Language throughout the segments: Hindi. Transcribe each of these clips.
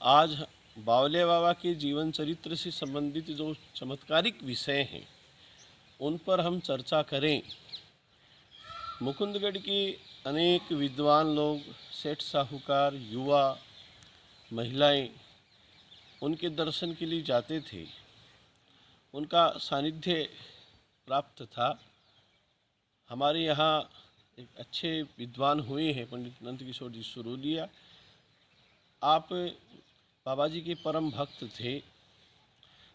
आज बावले बाबा के जीवन चरित्र से संबंधित जो चमत्कारिक विषय हैं उन पर हम चर्चा करें। मुकुंदगढ़ के अनेक विद्वान लोग, सेठ साहूकार, युवा, महिलाएं उनके दर्शन के लिए जाते थे। उनका सानिध्य प्राप्त था। हमारे यहाँ एक अच्छे विद्वान हुए हैं, पंडित नंद किशोर जी सुरोलिया। आप बाबा जी के परम भक्त थे।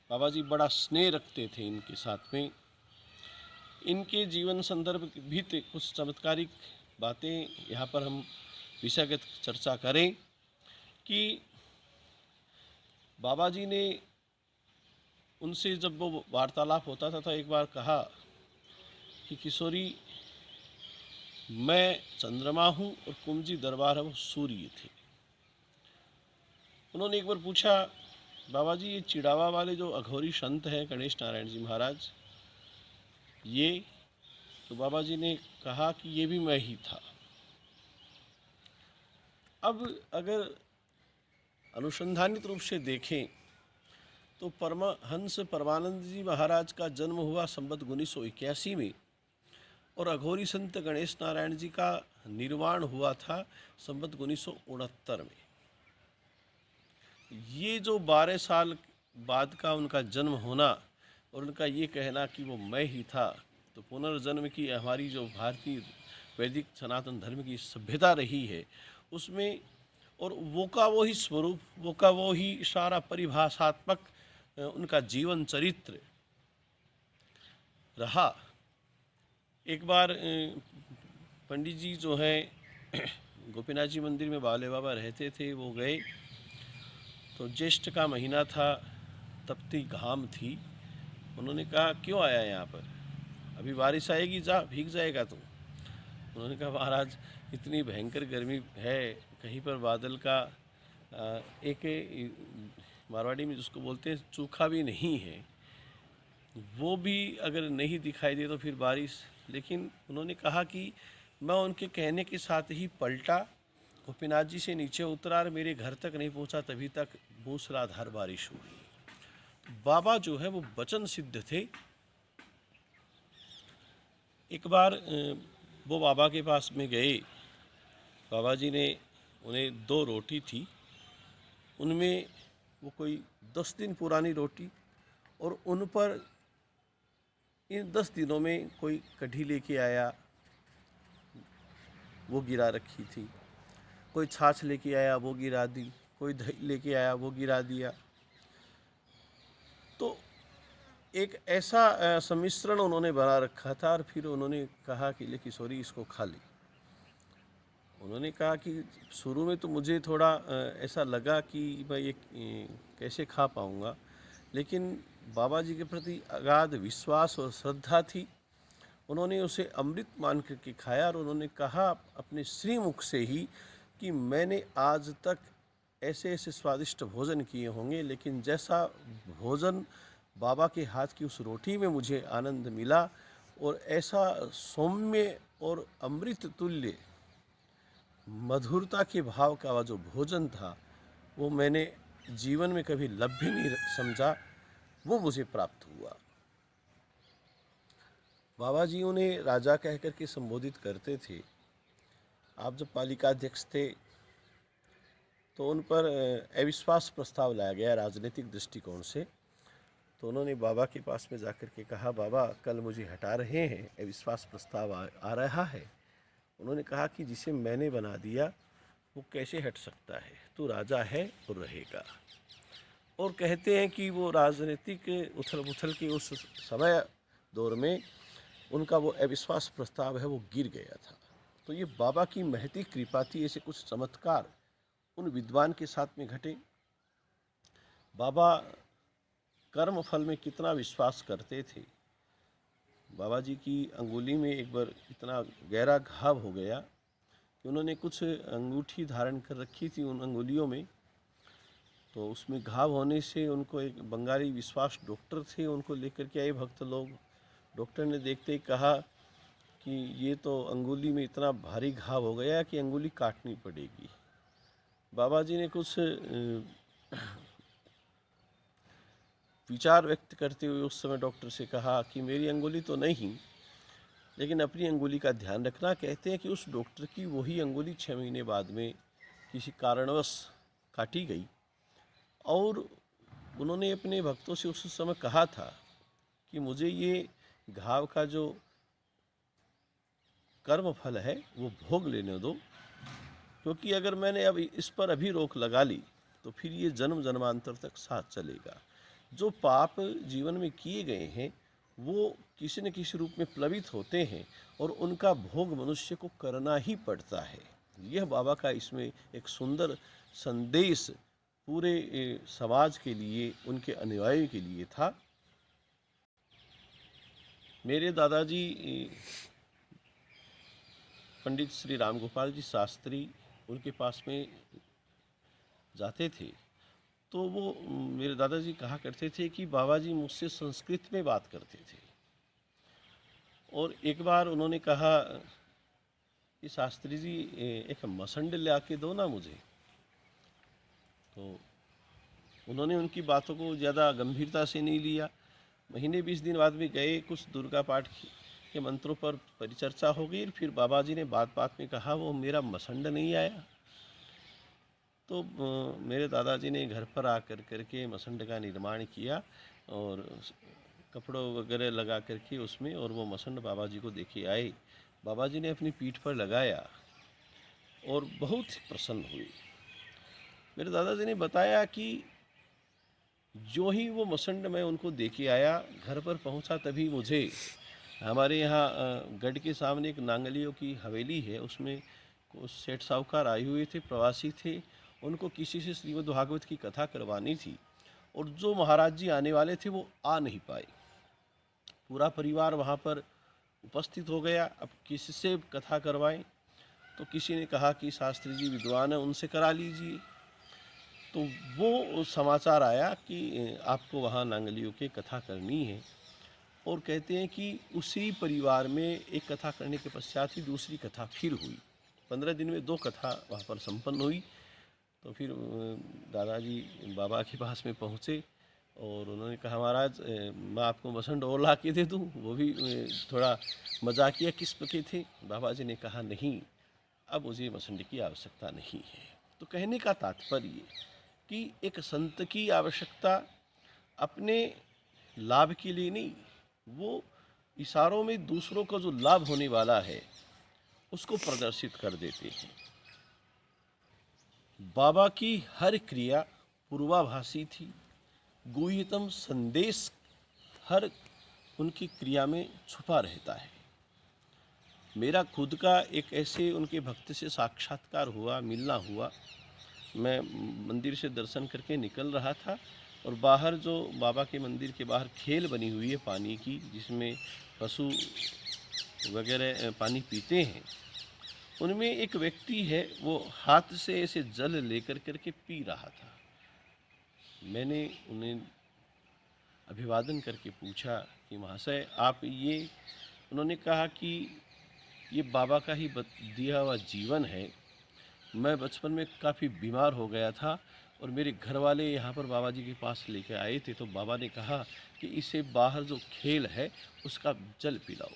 बाबा जी बड़ा स्नेह रखते थे इनके साथ में। इनके जीवन संदर्भ भी कुछ चमत्कारिक बातें यहाँ पर हम विषयगत चर्चा करें कि बाबा जी ने उनसे जब वो वार्तालाप होता था तो एक बार कहा कि किशोरी, मैं चंद्रमा हूँ और कुंजी दरबार है वो सूर्य थे। उन्होंने एक बार पूछा, बाबा जी ये चिड़ावा वाले जो अघोरी संत हैं गणेश नारायण जी महाराज, ये तो बाबा जी ने कहा कि ये भी मैं ही था। अब अगर अनुसंधानित रूप से देखें तो परमहंस परमानंद जी महाराज का जन्म हुआ संवत 1981 में और अघोरी संत गणेश नारायण जी का निर्वाण हुआ था संवत 1969 में। ये जो 12 साल बाद का उनका जन्म होना और उनका ये कहना कि वो मैं ही था, तो पुनर्जन्म की हमारी जो भारतीय वैदिक सनातन धर्म की सभ्यता रही है उसमें, और वो का वो ही स्वरूप, वो का वो ही सारा परिभाषात्मक उनका जीवन चरित्र रहा। एक बार पंडित जी जो हैं गोपीनाथ जी मंदिर में बावले बाबा रहते थे, वो गए तो ज्येष्ठ का महीना था, तपती घाम थी। उन्होंने कहा क्यों आया यहाँ पर, अभी बारिश आएगी, जा भीग जाएगा तुम। उन्होंने कहा महाराज इतनी भयंकर गर्मी है, कहीं पर बादल का एक मारवाड़ी में जिसको बोलते हैं चूखा भी नहीं है, वो भी अगर नहीं दिखाई दे तो फिर बारिश। लेकिन उन्होंने कहा कि मैं उनके कहने के साथ ही पलटा, गोपीनाथ जी से नीचे उतरा और मेरे घर तक नहीं पहुंचा तभी तक मूसलाधार बारिश हुई। बाबा जो है वो वचन सिद्ध थे। एक बार वो बाबा के पास में गए। बाबा जी ने उन्हें 2 रोटी थी, उनमें वो कोई 10 दिन पुरानी रोटी, और उन पर इन 10 दिनों में कोई कढ़ी लेके आया, वो गिरा रखी थी। कोई छाछ लेके आया, वो गिरा दी। कोई दही लेके आया, वो गिरा दिया। तो एक ऐसा सम्मिश्रण उन्होंने बना रखा था। और फिर उन्होंने कहा कि ले किशोरी इसको खा ले। उन्होंने कहा कि शुरू में तो मुझे थोड़ा ऐसा लगा कि मैं ये कैसे खा पाऊँगा, लेकिन बाबा जी के प्रति अगाध विश्वास और श्रद्धा थी। उन्होंने उसे अमृत मान करके खाया और उन्होंने कहा अपने श्रीमुख से ही कि मैंने आज तक ऐसे ऐसे स्वादिष्ट भोजन किए होंगे, लेकिन जैसा भोजन बाबा के हाथ की उस रोटी में मुझे आनंद मिला, और ऐसा सौम्य और अमृत तुल्य मधुरता के भाव का वह जो भोजन था, वो मैंने जीवन में कभी लभ्य नहीं समझा, वो मुझे प्राप्त हुआ। बाबा जी उन्हें राजा कह कर के संबोधित करते थे। आप जब पालिकाध्यक्ष थे तो उन पर अविश्वास प्रस्ताव लाया गया राजनीतिक दृष्टिकोण से। तो उन्होंने बाबा के पास में जाकर के कहा, बाबा कल मुझे हटा रहे हैं, अविश्वास प्रस्ताव आ रहा है। उन्होंने कहा कि जिसे मैंने बना दिया वो कैसे हट सकता है, तू राजा है और रहेगा। और कहते हैं कि वो राजनीतिक उथल पुथल के उस समय दौर में उनका वो अविश्वास प्रस्ताव है वो गिर गया था। तो ये बाबा की महती कृपा थी। ऐसे कुछ चमत्कार उन विद्वान के साथ में घटे। बाबा कर्म फल में कितना विश्वास करते थे। बाबा जी की अंगुली में एक बार इतना गहरा घाव हो गया कि उन्होंने कुछ अंगूठी धारण कर रखी थी उन अंगुलियों में। तो उसमें घाव होने से उनको एक बंगाली विश्वास डॉक्टर थे, उनको लेकर के आए भक्त लोग। डॉक्टर ने देखते ही कहा कि ये तो अंगुली में इतना भारी घाव हो गया कि अंगुली काटनी पड़ेगी। बाबा जी ने कुछ विचार व्यक्त करते हुए उस समय डॉक्टर से कहा कि मेरी अंगुली तो नहीं, लेकिन अपनी अंगुली का ध्यान रखना। कहते हैं कि उस डॉक्टर की वही अंगुली 6 महीने बाद में किसी कारणवश काटी गई, और उन्होंने अपने भक्तों से उस समय कहा था कि मुझे ये घाव का जो कर्म फल है वो भोग लेने दो, क्योंकि अगर मैंने अब इस पर अभी रोक लगा ली तो फिर ये जन्म जन्मांतर तक साथ चलेगा। जो पाप जीवन में किए गए हैं वो किसी न किसी रूप में प्लवित होते हैं और उनका भोग मनुष्य को करना ही पड़ता है। यह बाबा का इसमें एक सुंदर संदेश पूरे समाज के लिए, उनके अनुयायियों के लिए था। मेरे दादाजी पंडित श्री राम गोपाल जी शास्त्री उनके पास में जाते थे, तो वो मेरे दादाजी कहा करते थे कि बाबा जी मुझसे संस्कृत में बात करते थे। और एक बार उन्होंने कहा कि शास्त्री जी एक मसंड ला के दो ना मुझे। तो उन्होंने उनकी बातों को ज़्यादा गंभीरता से नहीं लिया। महीने 20 दिन बाद में गए, कुछ दुर्गा पाठ के मंत्रों पर परिचर्चा हो गई। फिर बाबा जी ने बात बात में कहा वो मेरा मसंड नहीं आया। तो मेरे दादाजी ने घर पर आकर करके मसंड का निर्माण किया और कपड़ों वगैरह लगा करके उसमें, और वो मसंड बाबा जी को देके आए। बाबा जी ने अपनी पीठ पर लगाया और बहुत प्रसन्न हुए। मेरे दादाजी ने बताया कि जो ही वो मसंड मैं उनको देके आया, घर पर पहुंचा तभी मुझे हमारे यहाँ गढ़ के सामने एक नांगलियों की हवेली है, उसमें कुछ सेठ साहूकार आए हुए थे, प्रवासी थे। उनको किसी से श्रीमद् भागवत की कथा करवानी थी और जो महाराज जी आने वाले थे वो आ नहीं पाए। पूरा परिवार वहाँ पर उपस्थित हो गया। अब किससे कथा करवाएं? तो किसी ने कहा कि शास्त्री जी विद्वान हैं, उनसे करा लीजिए। तो वो समाचार आया कि आपको वहाँ नांगलियों की कथा करनी है। और कहते हैं कि उसी परिवार में एक कथा करने के पश्चात ही दूसरी कथा फिर हुई। 15 दिन में 2 कथा वहाँ पर संपन्न हुई। तो फिर दादाजी बाबा के पास में पहुँचे और उन्होंने कहा महाराज मैं आपको मसंड और ला के दे दूँ। वो भी थोड़ा मजाकिया किस्म के थे। बाबा जी ने कहा नहीं, अब मुझे मसंड की आवश्यकता नहीं है। तो कहने का तात्पर्य कि एक संत की आवश्यकता अपने लाभ के लिए नहीं, वो इशारों में दूसरों को जो लाभ होने वाला है उसको प्रदर्शित कर देते हैं। बाबा की हर क्रिया पूर्वाभासी थी। गुह्यतम संदेश हर उनकी क्रिया में छुपा रहता है। मेरा खुद का एक ऐसे उनके भक्त से साक्षात्कार हुआ, मिलना हुआ। मैं मंदिर से दर्शन करके निकल रहा था और बाहर जो बाबा के मंदिर के बाहर खेल बनी हुई है पानी की, जिसमें पशु वगैरह पानी पीते हैं, उनमें एक व्यक्ति है, वो हाथ से ऐसे जल लेकर करके पी रहा था। मैंने उन्हें अभिवादन करके पूछा कि महाशय आप ये, उन्होंने कहा कि ये बाबा का ही दिया हुआ जीवन है। मैं बचपन में काफ़ी बीमार हो गया था और मेरे घर वाले यहाँ पर बाबा जी के पास लेके आए थे, तो बाबा ने कहा कि इसे बाहर जो खेल है उसका जल पिलाओ।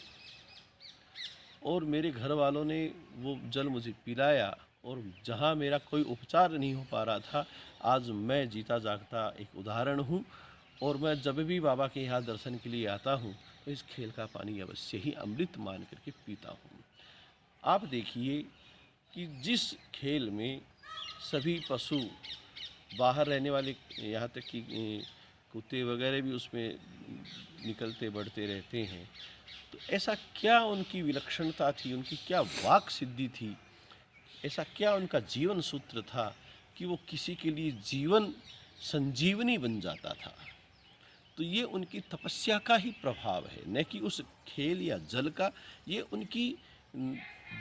और मेरे घर वालों ने वो जल मुझे पिलाया और जहाँ मेरा कोई उपचार नहीं हो पा रहा था, आज मैं जीता जागता एक उदाहरण हूँ। और मैं जब भी बाबा के यहाँ दर्शन के लिए आता हूँ तो इस खेल का पानी अवश्य ही अमृत मान करके पीता हूँ। आप देखिए कि जिस खेल में सभी पशु बाहर रहने वाले, यहाँ तक कि कुत्ते वगैरह भी उसमें निकलते बढ़ते रहते हैं, तो ऐसा क्या उनकी विलक्षणता थी, उनकी क्या वाक सिद्धि थी, ऐसा क्या उनका जीवन सूत्र था कि वो किसी के लिए जीवन संजीवनी बन जाता था। तो ये उनकी तपस्या का ही प्रभाव है, न कि उस खेल या जल का। ये उनकी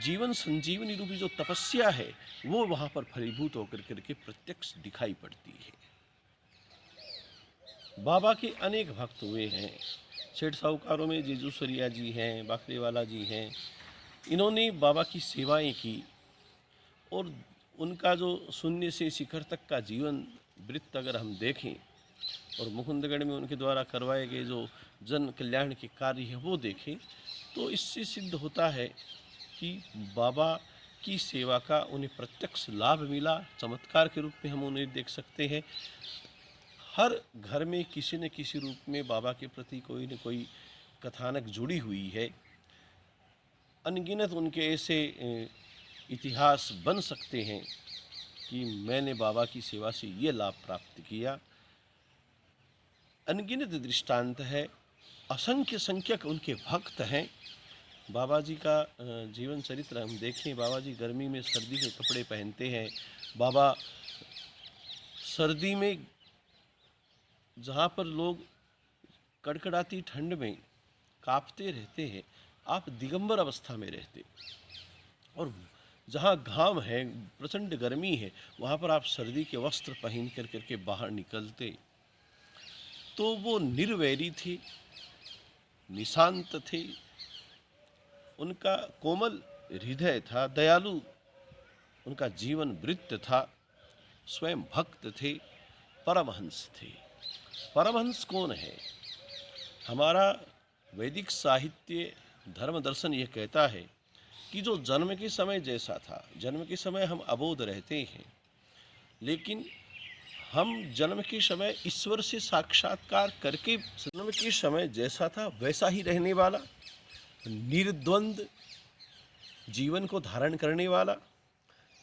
जीवन संजीवनी रूपी जो तपस्या है वो वहाँ पर फलीभूत होकर करके प्रत्यक्ष दिखाई पड़ती है। बाबा के अनेक भक्त हुए हैं। सेठ साहूकारों में जीजू सरिया जी हैं, बाकरेवाला जी हैं। इन्होंने बाबा की सेवाएं की और उनका जो शून्य से शिखर तक का जीवन वृत्त अगर हम देखें और मुकुंदगढ़ में उनके द्वारा करवाए गए जो जन कल्याण के कार्य हैं वो देखें, तो इससे सिद्ध होता है कि बाबा की सेवा का उन्हें प्रत्यक्ष लाभ मिला। चमत्कार के रूप में हम उन्हें देख सकते हैं। हर घर में किसी न किसी रूप में बाबा के प्रति कोई न कोई कथानक जुड़ी हुई है। अनगिनत उनके ऐसे इतिहास बन सकते हैं कि मैंने बाबा की सेवा से ये लाभ प्राप्त किया। अनगिनत दृष्टांत है, असंख्य संख्यक उनके भक्त हैं। बाबा जी का जीवन चरित्र हम देखें, बाबा जी गर्मी में सर्दी के कपड़े पहनते हैं। बाबा सर्दी में जहाँ पर लोग कड़कड़ाती ठंड में कांपते रहते हैं, आप दिगंबर अवस्था में रहते, और जहाँ घाम है, प्रचंड गर्मी है, वहाँ पर आप सर्दी के वस्त्र पहन करके बाहर निकलते। तो वो निर्वैरी थे, निशांत थे, उनका कोमल हृदय था, दयालु उनका जीवन वृत्त था, स्वयं भक्त थे, परमहंस थे। परमहंस कौन है? हमारा वैदिक साहित्य धर्म दर्शन यह कहता है कि जो जन्म के समय जैसा था, जन्म के समय हम अबोध रहते हैं, लेकिन हम जन्म के समय ईश्वर से साक्षात्कार करके जन्म के समय जैसा था वैसा ही रहने वाला, निर्द्वंद जीवन को धारण करने वाला,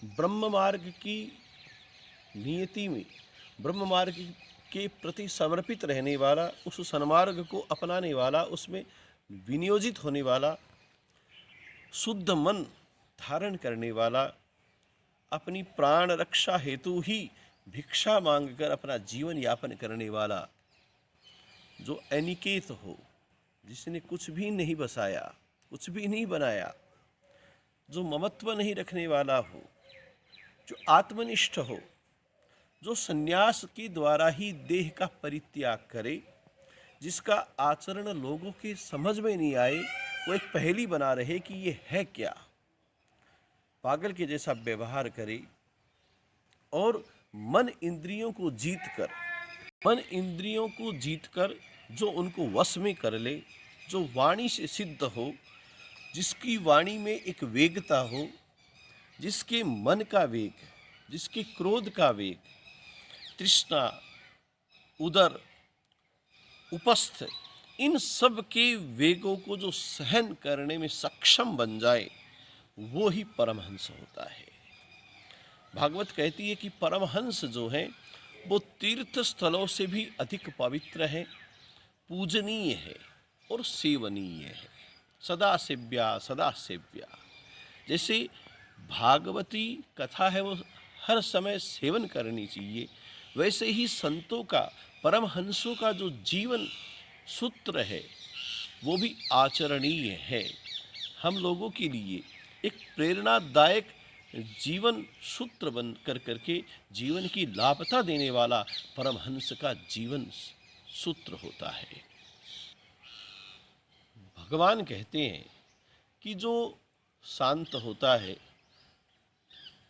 ब्रह्म मार्ग की नियति में ब्रह्म मार्ग के प्रति समर्पित रहने वाला, उस सन्मार्ग को अपनाने वाला, उसमें विनियोजित होने वाला, शुद्ध मन धारण करने वाला, अपनी प्राण रक्षा हेतु ही भिक्षा मांगकर अपना जीवन यापन करने वाला, जो अनिकेत हो, जिसने कुछ भी नहीं बसाया, कुछ भी नहीं बनाया, जो ममत्व नहीं रखने वाला हो, जो आत्मनिष्ठ हो, जो संन्यास के द्वारा ही देह का परित्याग करे, जिसका आचरण लोगों के समझ में नहीं आए, वो एक पहेली बना रहे कि ये है क्या, पागल के जैसा व्यवहार करे, और मन इंद्रियों को जीतकर जो उनको वश में कर ले, जो वाणी से सिद्ध हो, जिसकी वाणी में एक वेगता हो, जिसके मन का वेग, जिसके क्रोध का वेग, तृष्णा, उदर, उपस्थ, इन सब के वेगों को जो सहन करने में सक्षम बन जाए, वो ही परमहंस होता है। भागवत कहती है कि परमहंस जो है वो तीर्थ स्थलों से भी अधिक पवित्र है, पूजनीय है और सेवनीय है। सदा सेव्या, जैसे भागवती कथा है वो हर समय सेवन करनी चाहिए, वैसे ही संतों का, परमहंसों का जो जीवन सूत्र है वो भी आचरणीय है। हम लोगों के लिए एक प्रेरणादायक जीवन सूत्र बन करके जीवन की लाभता देने वाला परमहंस का जीवन सूत्र होता है। भगवान कहते हैं कि जो शांत होता है,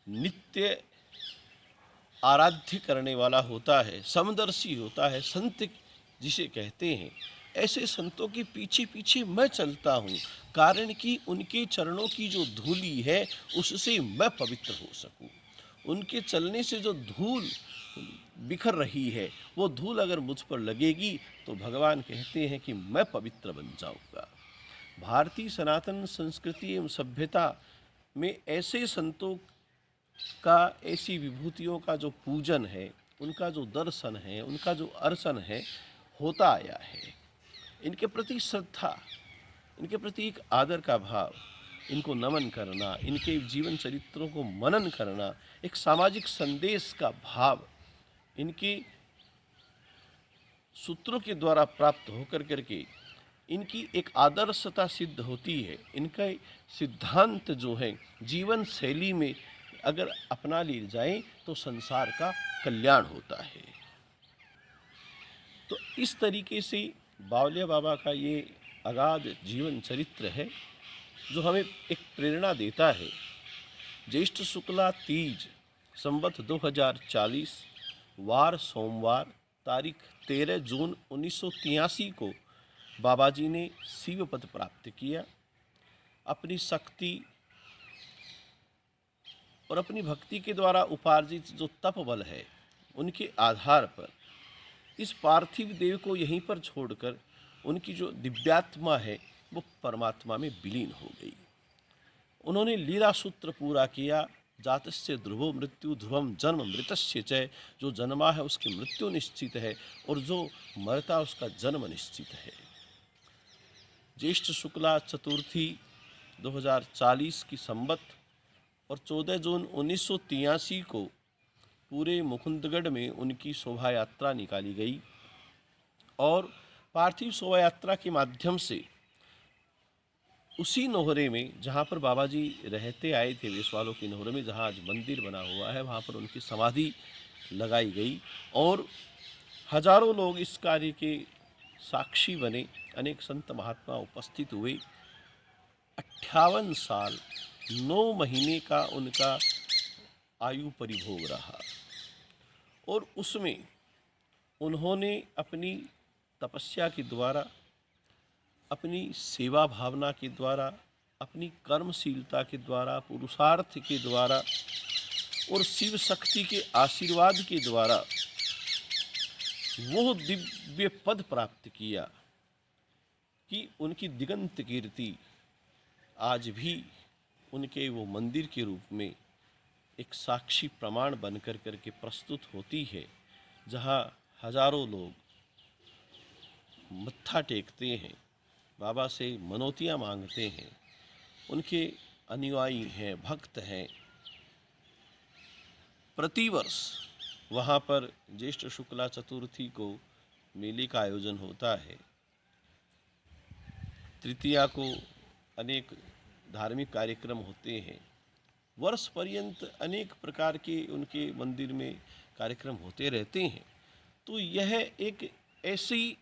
नित्य आराध्य करने वाला होता है, समदर्शी होता है, संत जिसे कहते हैं, ऐसे संतों के पीछे पीछे मैं चलता हूँ, कारण कि उनके चरणों की जो धूली है उससे मैं पवित्र हो सकूँ। उनके चलने से जो धूल बिखर रही है, वो धूल अगर मुझ पर लगेगी तो भगवान कहते हैं कि मैं पवित्र बन जाऊँगा। भारतीय सनातन संस्कृति एवं सभ्यता में ऐसे संतों का, ऐसी विभूतियों का जो पूजन है, उनका जो दर्शन है, उनका जो अर्चन है, होता आया है। इनके प्रति श्रद्धा, इनके प्रति एक आदर का भाव, इनको नमन करना, इनके जीवन चरित्रों को मनन करना, एक सामाजिक संदेश का भाव इनके सूत्रों के द्वारा प्राप्त होकर करके इनकी एक आदर्शता सिद्ध होती है। इनका सिद्धांत जो है जीवन शैली में अगर अपना लिए जाए तो संसार का कल्याण होता है। तो इस तरीके से बावलिया बाबा का ये अगाध जीवन चरित्र है जो हमें एक प्रेरणा देता है। ज्येष्ठ शुक्ला तीज संवत 2040 वार सोमवार तारीख 13 जून 1983 को बाबा जी ने शिव पद प्राप्त किया। अपनी शक्ति और अपनी भक्ति के द्वारा उपार्जित जो तप बल है, उनके आधार पर इस पार्थिव देह को यहीं पर छोड़कर उनकी जो दिव्यात्मा है वो परमात्मा में विलीन हो गई। उन्होंने लीला सूत्र पूरा किया, जातस्य ध्रुवो मृत्यु ध्रुवम जन्म मृतस्य च, जो जन्मा है उसकी मृत्यु निश्चित है और जो मरता उसका जन्म निश्चित है। ज्येष्ठ शुक्ला चतुर्थी 2040 की संवत और 14 जून 1983 को पूरे मुकुंदगढ़ में उनकी शोभा यात्रा निकाली गई और पार्थिव शोभा यात्रा के माध्यम से उसी नोहरे में जहाँ पर बाबा जी रहते आए थे, वेशवालों की नोहरे में जहाँ आज मंदिर बना हुआ है, वहाँ पर उनकी समाधि लगाई गई और हजारों लोग इस कार्य के साक्षी बने। अनेक संत महात्मा उपस्थित हुए। 58 साल 9 महीने का उनका आयु परिभोग रहा और उसमें उन्होंने अपनी तपस्या के द्वारा, अपनी सेवा भावना के द्वारा, अपनी कर्मशीलता के द्वारा, पुरुषार्थ के द्वारा और शिव शक्ति के आशीर्वाद के द्वारा वो दिव्य पद प्राप्त किया कि उनकी दिगंत कीर्ति आज भी उनके वो मंदिर के रूप में एक साक्षी प्रमाण बनकर करके प्रस्तुत होती है, जहाँ हजारों लोग मत्था टेकते हैं, बाबा से मनौतियाँ मांगते हैं, उनके अनुयायी हैं, भक्त हैं। प्रतिवर्ष वहाँ पर ज्येष्ठ शुक्ला चतुर्थी को मेले का आयोजन होता है। तृतीया को अनेक धार्मिक कार्यक्रम होते हैं। वर्ष पर्यंत अनेक प्रकार के उनके मंदिर में कार्यक्रम होते रहते हैं। तो यह एक ऐसी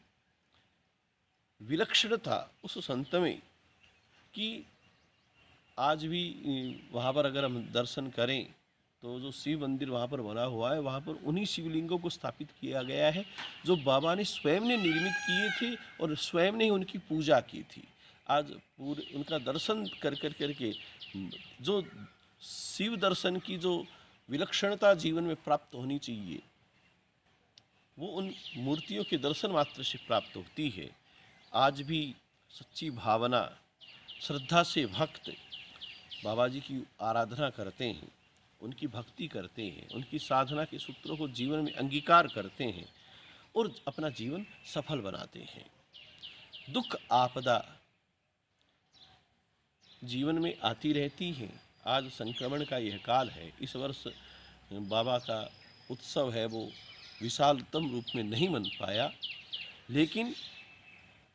विलक्षणता उस संत में कि आज भी वहाँ पर अगर हम दर्शन करें तो जो शिव मंदिर वहाँ पर बना हुआ है, वहाँ पर उन्हीं शिवलिंगों को स्थापित किया गया है जो बाबा ने स्वयं ने निर्मित किए थे और स्वयं ने उनकी पूजा की थी। आज पूरे उनका दर्शन कर करके जो शिव दर्शन की जो विलक्षणता जीवन में प्राप्त होनी चाहिए, वो उन मूर्तियों के दर्शन मात्र से प्राप्त होती है। आज भी सच्ची भावना, श्रद्धा से भक्त बाबा जी की आराधना करते हैं, उनकी भक्ति करते हैं, उनकी साधना के सूत्रों को जीवन में अंगीकार करते हैं और अपना जीवन सफल बनाते हैं। दुख आपदा जीवन में आती रहती है। आज संक्रमण का यह काल है। इस वर्ष बाबा का उत्सव है वो विशालतम रूप में नहीं मन पाया, लेकिन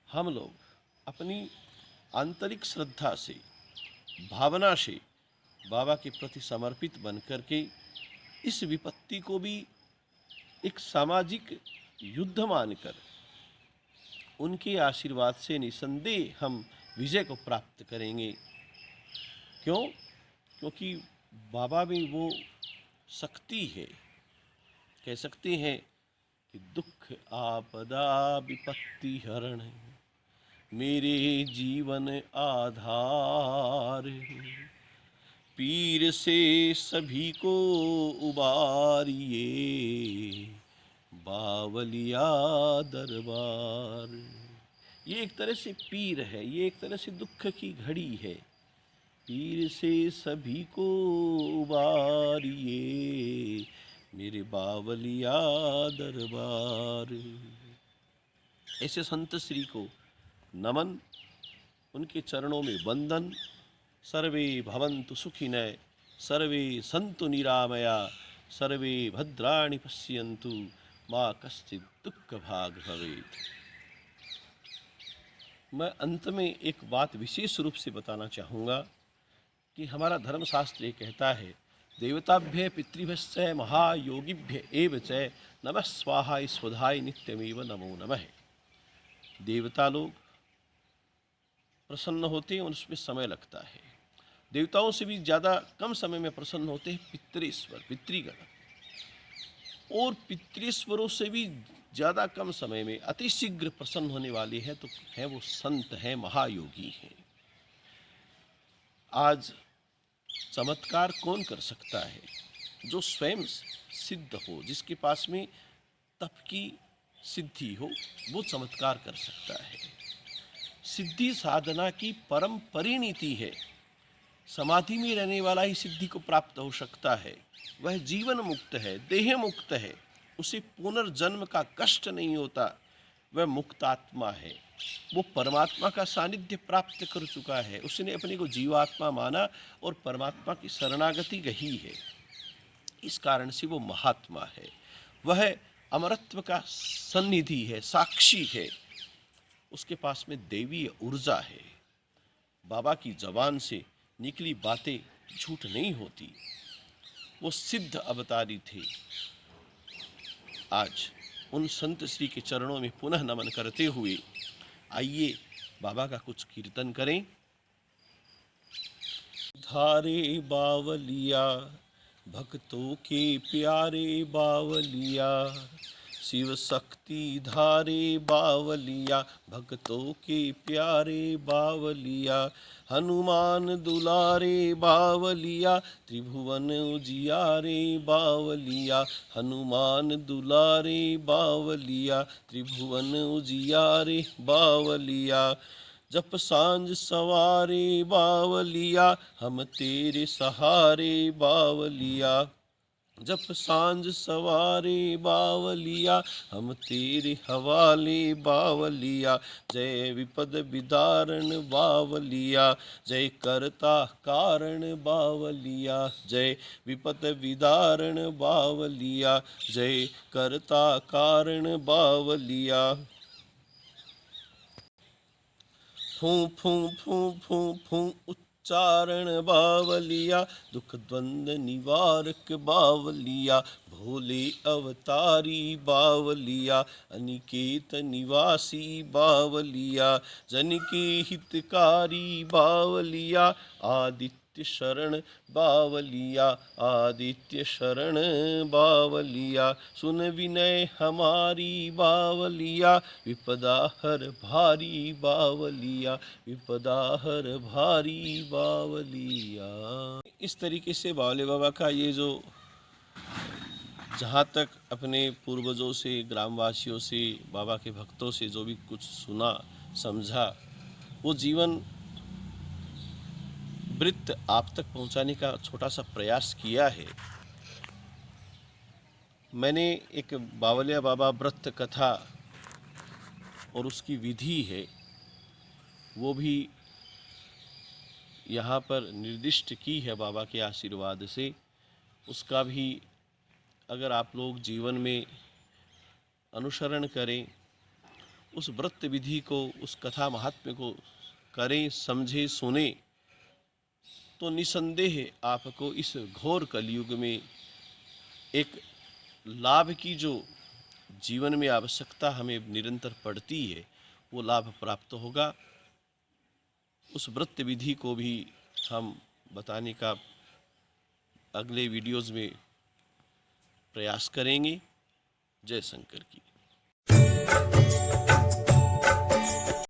हम लोग अपनी आंतरिक श्रद्धा से, भावना से बाबा के प्रति समर्पित बन करके इस विपत्ति को भी एक सामाजिक युद्ध मानकर उनके आशीर्वाद से निसंदेह हम विजय को प्राप्त करेंगे। क्यों? क्योंकि बाबा में वो शक्ति है। कह सकते हैं कि दुख आपदा विपत्ति हरण मेरे जीवन आधार, पीर से सभी को उबारिए बावलिया दरबार। ये एक तरह से पीर है, ये एक तरह से दुख की घड़ी है। पीर से सभी को उबारिए मेरे बावलिया दरबार। ऐसे संत श्री को नमन, उनके चरणों में वंदन। सर्वे भवन्तु सुखिनः, सर्वे सन्तु निरामया, सर्वे भद्राणि पश्यन्तु, माँ कश्चित् दुःख भाग भवेत्। मैं अंत में एक बात विशेष रूप से बताना चाहूँगा कि हमारा धर्मशास्त्र ये कहता है, देवताभ्य पितृभ्यश्च महायोगिभ्य एव च नमः स्वाहा स्वधाय नित्यमेव नमो नमः। देवता लोग प्रसन्न होते हैं, उसमें समय लगता है। देवताओं से भी ज़्यादा कम समय में प्रसन्न होते हैं पितृश्वर, पितृगण। और पितृस्वरों से भी ज़्यादा कम समय में अतिशीघ्र प्रसन्न होने वाले हैं तो हैं वो संत हैं, महायोगी हैं। आज चमत्कार कौन कर सकता है? जो स्वयं सिद्ध हो, जिसके पास में तप की सिद्धि हो, वो चमत्कार कर सकता है। सिद्धि साधना की परम परिणति है। समाधि में रहने वाला ही सिद्धि को प्राप्त हो सकता है। वह जीवन मुक्त है, देह मुक्त है, उसे पुनर्जन्म का कष्ट नहीं होता। वह मुक्त आत्मा है, वो परमात्मा का सानिध्य प्राप्त कर चुका है। उसने अपने को जीवात्मा माना और परमात्मा की शरणागति गही है। इस कारण से वो महात्मा है। वह अमरत्व का सन्निधि है, साक्षी है। उसके पास में दैवीय ऊर्जा है। बाबा की जबान से निकली बातें झूठ नहीं होती। वो सिद्ध अवतारी थे। आज उन संत श्री के चरणों में पुनः नमन करते हुए आइए बाबा का कुछ कीर्तन करें। धारे बावलिया भक्तों के प्यारे बावलिया, शिव शक्ति धारे बावलिया भक्तों के प्यारे बावलिया, हनुमान दुलारे बावलिया त्रिभुवन उजियारे बावलिया, हनुमान दुलारे बावलिया त्रिभुवन उजियारे बावलिया, जप सांझ सवारे बावलिया हम तेरे सहारे बावलिया, जप सांझ सवारे बावलिया हम तेरे हवाले बावलिया, जय विपद विदारण बावलिया, जय करता कारण बावलिया, जय विपद विदारण बावलिया, जय करता कारण बावलिया। फूं फूं फूं फूं फूं उच्चारण बावलिया, दुख द्वंद निवारक बावलिया, भोले अवतारी बावलिया, अनिकेत निवासी बावलिया, जन के हितकारी बावलिया, आदित्य शरण बावलिया, आदित्य शरण बावलिया, सुन विनय हमारी बावलिया, विपदा हर भारी बावलिया, विपदा हर भारी बावलिया। इस तरीके से बावले बाबा का ये जो जहाँ तक अपने पूर्वजों से, ग्रामवासियों से, बाबा के भक्तों से जो भी कुछ सुना समझा, वो जीवन वृत्त आप तक पहुंचाने का छोटा सा प्रयास किया है। मैंने एक बावलिया बाबा व्रत कथा और उसकी विधि है वो भी यहाँ पर निर्दिष्ट की है बाबा के आशीर्वाद से। उसका भी अगर आप लोग जीवन में अनुसरण करें, उस व्रत विधि को, उस कथा महात्म्य को करें, समझें, सुने, तो निसंदेह आपको इस घोर कलयुग में एक लाभ की जो जीवन में आवश्यकता हमें निरंतर पड़ती है, वो लाभ प्राप्त होगा। उस व्रत विधि को भी हम बताने का अगले वीडियोज़ में प्रयास करेंगे। जय शंकर की।